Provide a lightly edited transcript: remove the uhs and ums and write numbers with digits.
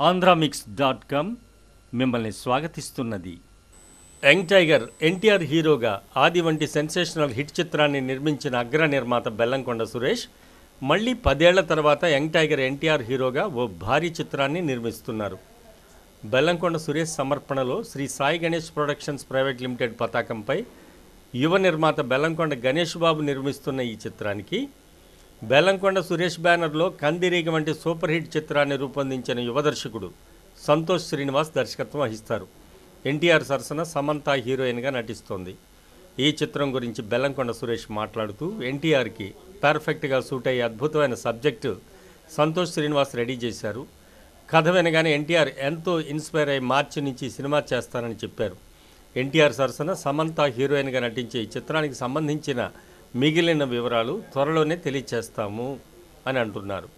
ఆంధ్రామిక్స్.com మిమ్మల్ని స్వాగతిస్తున్నది. Young tiger NTR హీరోగా ఆది వంటి సెన్సేషనల్ హిట్ చిత్రాన్ని నిర్మించిన అగ్ర నిర్మాత బెల్లంకొండ సురేష్ మళ్ళీ 10 ఏళ్ల తర్వాత యంగ్ టైగర్ ఎన్టీఆర్ హీరోగా ఓ భారీ చిత్రాన్ని నిర్మిస్తున్నారు. బెల్లంకొండ సురేష్ సమర్పణలో Sri Sai Ganesh productions private limited పతాకంపై యువ నిర్మాత బెల్లంకొండ గణేష్ బాబు నిర్మిస్తున్న ఈ చిత్రానికి బెల్లంకొండ సురేష్ బ్యానర్లో కందిరీగ వంటి సూపర్ హిట్ చిత్రాన్ని రూపొందించిన యువ దర్శకుడు సంతోష్ శ్రీనివాస్ దర్శకత్వం వహిస్తారు. ఎన్టీఆర్ సరసన సమంత హీరోయిన్గా నటిస్తోంది. ఈ చిత్రం గురించి బెల్లంకొండ సురేష్ మాట్లాడుతూ ఎన్టీఆర్కి పర్ఫెక్ట్గా సూట్ అయ్యే అద్భుతమైన సబ్జెక్టు సంతోష్ శ్రీనివాస్ రెడీ చేశారు. కథ వినగానే ఎన్టీఆర్ ఎంతో ఇన్స్పైర్ అయ్యి మార్చి నుంచి సినిమా చేస్తానని చెప్పారు. ఎన్టీఆర్ సరసన సమంత హీరోయిన్గా నటించే ఈ చిత్రానికి సంబంధించిన మిగిలిన వివరాలు త్వరలోనే తెలియచేస్తాము అని అంటున్నారు.